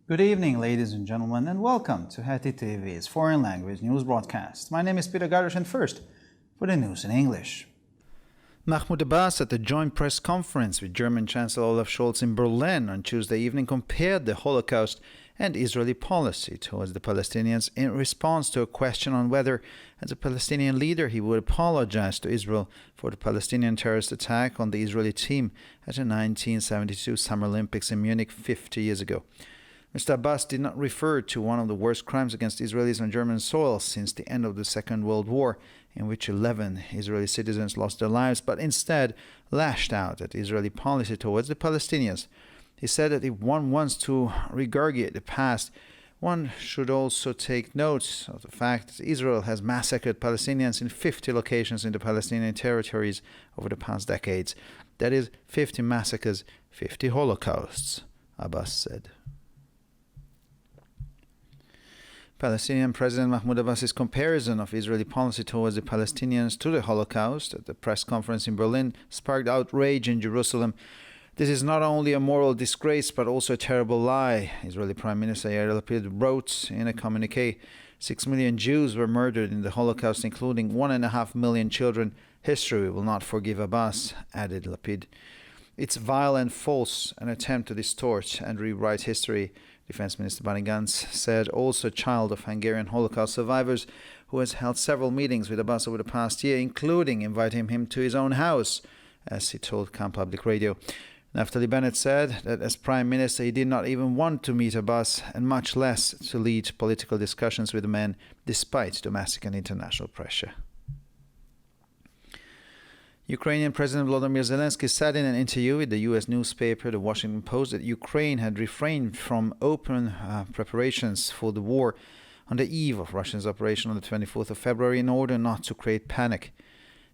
Good evening, ladies and gentlemen, and welcome to Heti TV's foreign language news broadcast. My name is Peter Gardish, and first, for the news in English. Mahmoud Abbas at the joint press conference with German Chancellor Olaf Scholz in Berlin on Tuesday evening compared the Holocaust and Israeli policy towards the Palestinians in response to a question on whether, as a Palestinian leader, he would apologize to Israel for the Palestinian terrorist attack on the Israeli team at the 1972 Summer Olympics in Munich 50 years ago. Mr. Abbas did not refer to one of the worst crimes against Israelis on German soil since the end of the Second World War, in which 11 Israeli citizens lost their lives, but instead lashed out at Israeli policy towards the Palestinians. He said that if one wants to regurgitate the past, one should also take note of the fact that Israel has massacred Palestinians in 50 locations in the Palestinian territories over the past decades. That is, 50 massacres, 50 holocausts, Abbas said. Palestinian President Mahmoud Abbas's comparison of Israeli policy towards the Palestinians to the Holocaust at the press conference in Berlin sparked outrage in Jerusalem. This is not only a moral disgrace but also a terrible lie, Israeli Prime Minister Yair Lapid wrote in a communique. 6 million Jews were murdered in the Holocaust, including 1.5 million children. History will not forgive Abbas, added Lapid. It's vile and false, an attempt to distort and rewrite history, Defense Minister Benny Gantz said, also a child of Hungarian Holocaust survivors who has held several meetings with Abbas over the past year, including inviting him to his own house, as he told Kan Public Radio. Naftali Bennett said that as Prime Minister he did not even want to meet Abbas and much less to lead political discussions with the man, despite domestic and international pressure. Ukrainian President Volodymyr Zelensky said in an interview with the U.S. newspaper The Washington Post that Ukraine had refrained from open preparations for the war on the eve of Russia's operation on the 24th of February in order not to create panic.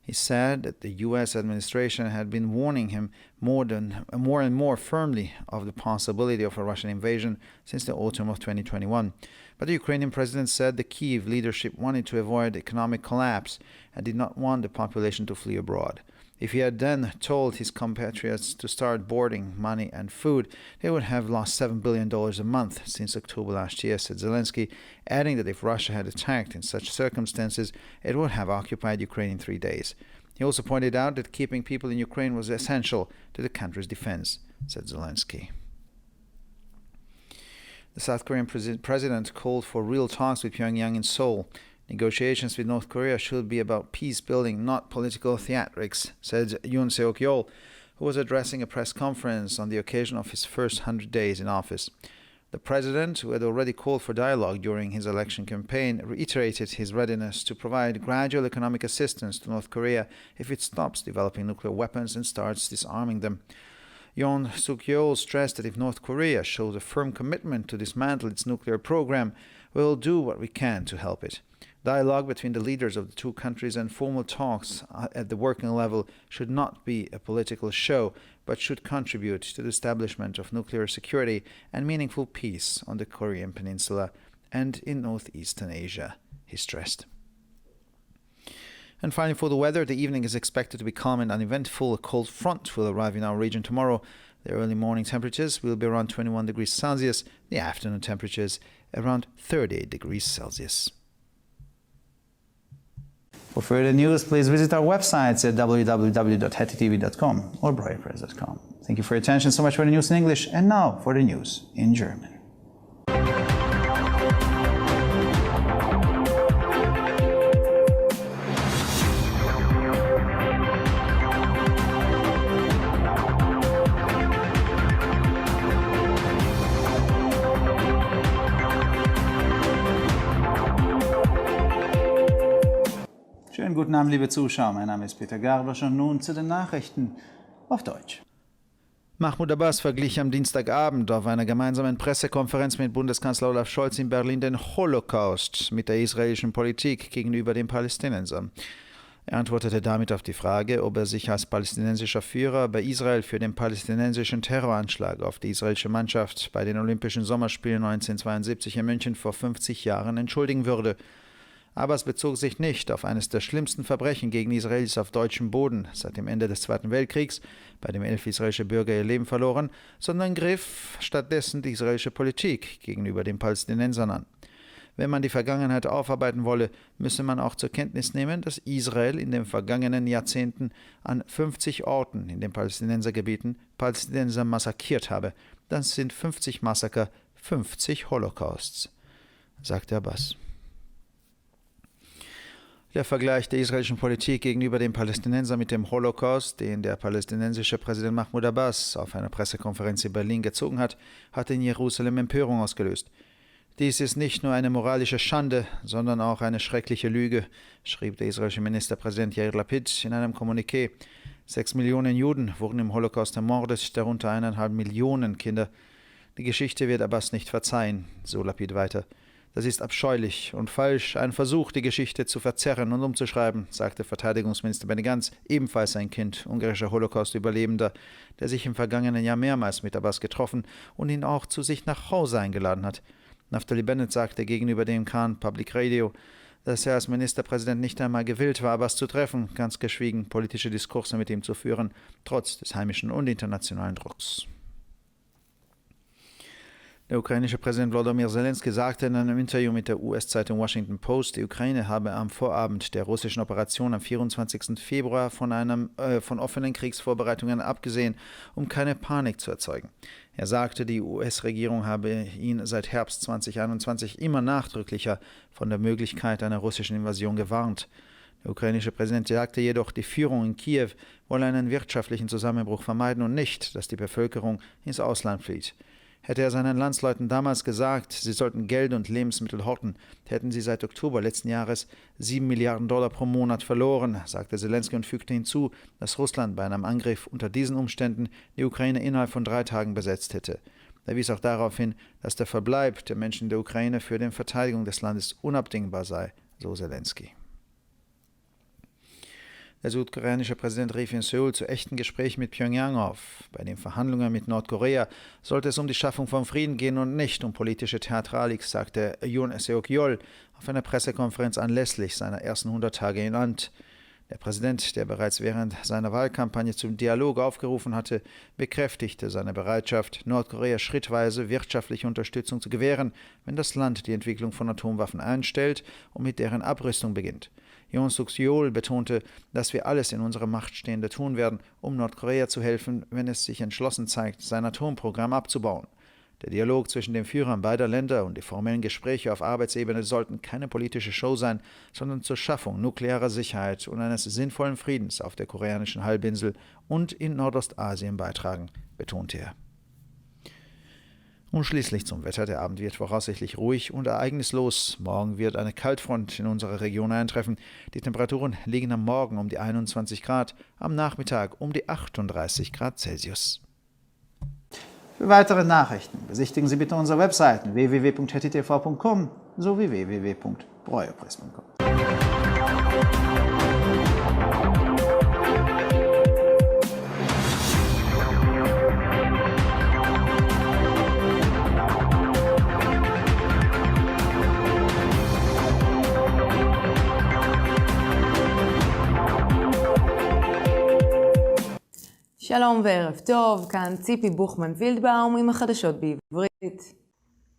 He said that the U.S. administration had been warning him more and more firmly of the possibility of a Russian invasion since the autumn of 2021. But the Ukrainian president said the Kyiv leadership wanted to avoid economic collapse and did not want the population to flee abroad. If he had then told his compatriots to start boarding money and food, they would have lost $7 billion a month since October last year, said Zelensky, adding that if Russia had attacked in such circumstances, it would have occupied Ukraine in 3 days. He also pointed out that keeping people in Ukraine was essential to the country's defense, said Zelensky. The South Korean president called for real talks with Pyongyang in Seoul. Negotiations with North Korea should be about peace building, not political theatrics, said Yoon Seok-yeol, who was addressing a press conference on the occasion of his first 100 days in office. The president, who had already called for dialogue during his election campaign, reiterated his readiness to provide gradual economic assistance to North Korea if it stops developing nuclear weapons and starts disarming them. Yoon Suk-yeol stressed that if North Korea shows a firm commitment to dismantle its nuclear program, we will do what we can to help it. Dialogue between the leaders of the two countries and formal talks at the working level should not be a political show, but should contribute to the establishment of nuclear security and meaningful peace on the Korean Peninsula and in northeastern Asia, he stressed. And finally, for the weather, the evening is expected to be calm and uneventful. A cold front will arrive in our region tomorrow. The early morning temperatures will be around 21 degrees Celsius, the afternoon temperatures around 38 degrees Celsius. For further news, please visit our websites at www.hetitv.com or broadpress.com. Thank you for your attention. So much for the news in English, and now for the news in German. Schönen guten Abend, liebe Zuschauer. Mein Name ist Peter Gardish und nun zu den Nachrichten auf Deutsch. Mahmoud Abbas verglich am Dienstagabend auf einer gemeinsamen Pressekonferenz mit Bundeskanzler Olaf Scholz in Berlin den Holocaust mit der israelischen Politik gegenüber den Palästinensern. Er antwortete damit auf die Frage, ob er sich als palästinensischer Führer bei Israel für den palästinensischen Terroranschlag auf die israelische Mannschaft bei den Olympischen Sommerspielen 1972 in München vor 50 Jahren entschuldigen würde. Aber es bezog sich nicht auf eines der schlimmsten Verbrechen gegen Israelis auf deutschem Boden seit dem Ende des Zweiten Weltkriegs, bei dem 11 israelische Bürger ihr Leben verloren, sondern griff stattdessen die israelische Politik gegenüber den Palästinensern an. Wenn man die Vergangenheit aufarbeiten wolle, müsse man auch zur Kenntnis nehmen, dass Israel in den vergangenen Jahrzehnten an 50 Orten in den Palästinensergebieten Palästinenser massakriert habe. Das sind 50 Massaker, 50 Holocausts, sagte Abbas. Der Vergleich der israelischen Politik gegenüber den Palästinensern mit dem Holocaust, den der palästinensische Präsident Mahmoud Abbas auf einer Pressekonferenz in Berlin gezogen hat, hat in Jerusalem Empörung ausgelöst. Dies ist nicht nur eine moralische Schande, sondern auch eine schreckliche Lüge, schrieb der israelische Ministerpräsident Yair Lapid in einem Kommuniqué. 6 Millionen Juden wurden im Holocaust ermordet, darunter 1,5 Millionen Kinder. Die Geschichte wird Abbas nicht verzeihen, so Lapid weiter. Das ist abscheulich und falsch, ein Versuch, die Geschichte zu verzerren und umzuschreiben, sagte Verteidigungsminister Benny Gantz, ebenfalls ein Kind ungarischer Holocaust-Überlebender, der sich im vergangenen Jahr mehrmals mit Abbas getroffen und ihn auch zu sich nach Hause eingeladen hat. Naftali Bennett sagte gegenüber dem Khan Public Radio, dass er als Ministerpräsident nicht einmal gewillt war, Abbas zu treffen, ganz geschwiegen politische Diskurse mit ihm zu führen, trotz des heimischen und internationalen Drucks. Der ukrainische Präsident Volodymyr Zelensky sagte in einem Interview mit der US-Zeitung Washington Post, die Ukraine habe am Vorabend der russischen Operation am 24. Februar von offenen Kriegsvorbereitungen abgesehen, um keine Panik zu erzeugen. Er sagte, die US-Regierung habe ihn seit Herbst 2021 immer nachdrücklicher von der Möglichkeit einer russischen Invasion gewarnt. Der ukrainische Präsident sagte jedoch, die Führung in Kiew wolle einen wirtschaftlichen Zusammenbruch vermeiden und nicht, dass die Bevölkerung ins Ausland flieht. Hätte er seinen Landsleuten damals gesagt, sie sollten Geld und Lebensmittel horten, hätten sie seit Oktober letzten Jahres $7 Milliarden pro Monat verloren, sagte Zelensky und fügte hinzu, dass Russland bei einem Angriff unter diesen Umständen die Ukraine innerhalb von 3 Tagen besetzt hätte. Er wies auch darauf hin, dass der Verbleib der Menschen in der Ukraine für die Verteidigung des Landes unabdingbar sei, so Zelensky. Der südkoreanische Präsident rief in Seoul zu echten Gesprächen mit Pyongyang auf. Bei den Verhandlungen mit Nordkorea sollte es um die Schaffung von Frieden gehen und nicht um politische Theatralik, sagte Yoon Seok-yeol auf einer Pressekonferenz anlässlich seiner ersten 100 Tage im Amt. Der Präsident, der bereits während seiner Wahlkampagne zum Dialog aufgerufen hatte, bekräftigte seine Bereitschaft, Nordkorea schrittweise wirtschaftliche Unterstützung zu gewähren, wenn das Land die Entwicklung von Atomwaffen einstellt und mit deren Abrüstung beginnt. Yoon Suk-yeol betonte, dass wir alles in unserer Macht Stehende tun werden, um Nordkorea zu helfen, wenn es sich entschlossen zeigt, sein Atomprogramm abzubauen. Der Dialog zwischen den Führern beider Länder und die formellen Gespräche auf Arbeitsebene sollten keine politische Show sein, sondern zur Schaffung nuklearer Sicherheit und eines sinnvollen Friedens auf der koreanischen Halbinsel und in Nordostasien beitragen, betonte er. Und schließlich zum Wetter. Der Abend wird voraussichtlich ruhig und ereignislos. Morgen wird eine Kaltfront in unsere Region eintreffen. Die Temperaturen liegen am Morgen um die 21 Grad, am Nachmittag um die 38 Grad Celsius. Für weitere Nachrichten besichtigen Sie bitte unsere Webseiten www.hettitv.com sowie www.breuerpress.com. שלום וערב טוב, כאן ציפי בוכמן וילדבאום עם החדשות בעברית.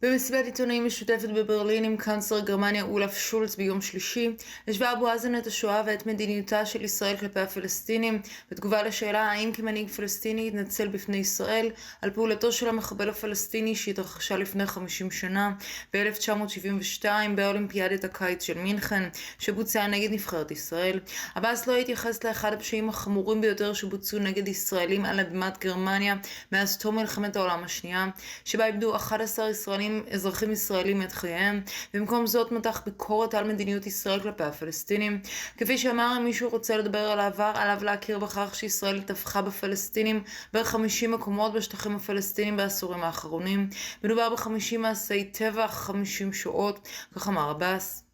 במסיבת עיתונאים משותפת בברלין עם קנצלר גרמניה אולף שולץ ביום שלישי, השווה אבו מאזן את השואה ואת מדיניותה של ישראל כלפי הפלסטינים, בתגובה לשאלה האם כמנהיג פלסטיני יתנצל בפני ישראל על פעולתו של המחבל הפלסטיני שהתרחשה לפני 50 שנה, ב-1972 באולימפיאדת הקיץ של מינכן, שבוצעה נגד נבחרת ישראל. עבאס לא התייחס לאחד הפשעים החמורים ביותר שבוצעו נגד ישראלים על אדמת גרמניה מאז תום מלחמת העולם השנייה, שבה איבדו 11 אזרחים ישראלים את חייהם. במקום זאת מתח ביקורת על מדיניות ישראל כלפי הפלסטינים. כפי שאמר, אם מישהו רוצה לדבר על העבר, עליו להכיר בכך שישראל טבחה בפלסטינים ב-50 מקומות בשטחים הפלסטינים בעשורים האחרונים. מדובר ב-50 מעשי טבח, 50 שואות, כך אמר עבאס.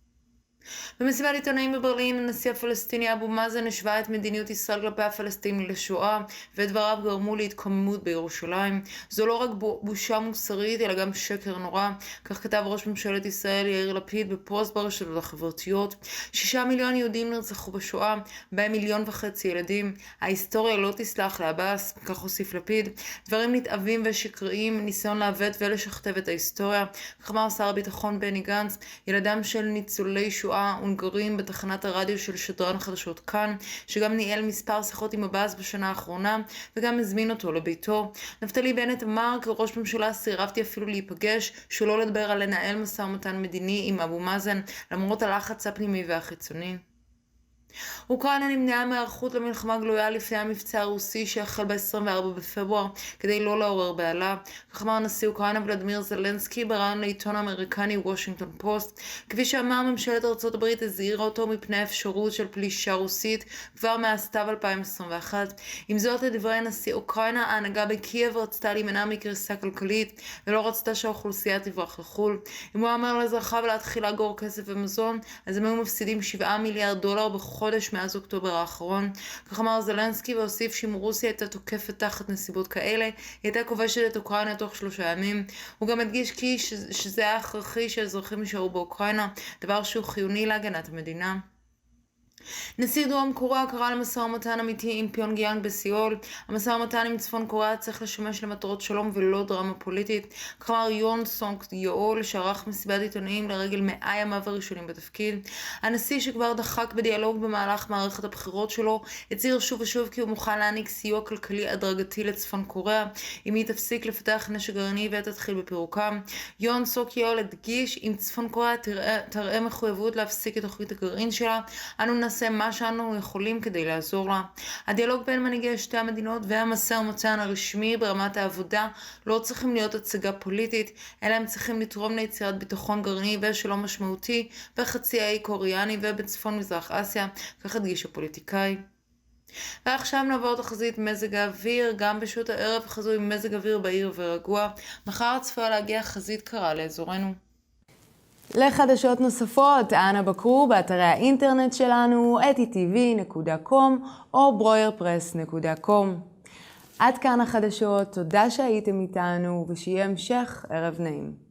במסיבת עיתונאים בברלין, הנשיא הפלסטיני אבו מאזן השווה את מדיניות ישראל כלפי הפלסטינים לשואה, ודבריו גרמו להתקוממות בירושלים. זו לא רק בושה מוסרית, אלא גם שקר נורא. כך כתב ראש ממשלת ישראל יאיר לפיד בפוסט ברשתות החברתיות. 6 מיליון יהודים נרצחו בשואה, בהם 1.5 מיליון ילדים. ההיסטוריה לא תסלח לעבאס, כך הוסיף לפיד. דברים נתעבים ושקריים, ניסיון לעוות ולשכתב את ההיסטוריה. כך אמר שר הביטחון בני גנץ, ילדם של ניצולי שואה הונגרים בתחנת הרדיו של שדרן חדשות כאן, שגם ניהל מספר שיחות עם עבאס בשנה האחרונה, וגם הזמין אותו לביתו. נפתלי בנט אמר, כראש ממשלה סירבתי אפילו להיפגש, שלא לדבר על לנהל משא ומתן מדיני עם אבו מאזן, למרות הלחץ הפנימי והחיצוני. אוקראינה נמנעה מהיערכות למלחמה גלויה לפני המבצע הרוסי שהחל ב-24 בפברואר כדי לא לעורר בהלה. כך אמר נשיא אוקראינה ולדימיר זלנסקי בראיון לעיתון האמריקני וושינגטון פוסט. כפי שאמר, ממשלת ארצות הברית הזהירה אותו מפני האפשרות של פלישה רוסית כבר מהסתיו 2021. עם זאת, לדברי נשיא אוקראינה, ההנהגה בקייב רצתה להימנע מקריסה כלכלית ולא רצתה שהאוכלוסייה תברח לחו"ל. אם הוא אמר לאזרחיו להתחיל לאגור כסף ומזון, אז הם היו מפסידים 7 מיליארד דולר בחודש מאז אוקטובר האחרון. כך אמר זלנסקי והוסיף שאם רוסיה הייתה תוקפת תחת נסיבות כאלה, היא הייתה כובשת את אוקראינה תוך 3 ימים. הוא גם הדגיש כי שזה היה הכרחי שהאזרחים יישארו באוקראינה, דבר שהוא חיוני להגנת המדינה. נשיא דרום קוריאה קרא למשא ומתן אמיתי עם פיונגיאנג בסיול. המשא ומתן עם צפון קוריאה צריך לשמש למטרות שלום ולא דרמה פוליטית. כלומר יון סונג יואול שערך מסיבת עיתונאים לרגל 100 ימיו הראשונים בתפקיד. הנשיא שכבר דחק בדיאלוג במהלך מערכת הבחירות שלו, הצהיר שוב ושוב כי הוא מוכן להעניק סיוע כלכלי הדרגתי לצפון קוריאה, אם היא תפסיק לפתח נשק גרעיני ותתחיל בפירוקם. יון סונג יואול הדגיש, אם צפון קוריאה תראה מחויבות להפסיק את תוכנית הגרעין שלה, אנו נעשה מה שאנו יכולים כדי לעזור לה. הדיאלוג בין מנהיגי שתי המדינות והמשא ומתן הרשמי ברמת העבודה לא צריכים להיות הצגה פוליטית, אלא הם צריכים לתרום ליצירת ביטחון גרעיני ושלום משמעותי בחצי האי קוריאני ובצפון מזרח אסיה, כך הדגיש הפוליטיקאי. ועכשיו נעבור תחזית מזג האוויר. גם בשעות הערב חזו עם מזג אוויר בהיר ורגוע. מחר צפויה להגיע חזית קרה לאזורנו. לחדשות נוספות, אנא בקרו באתרי האינטרנט שלנו, etitv.com או broyerpress.com. עד כאן החדשות, תודה שהייתם איתנו ושיהיה המשך ערב נעים.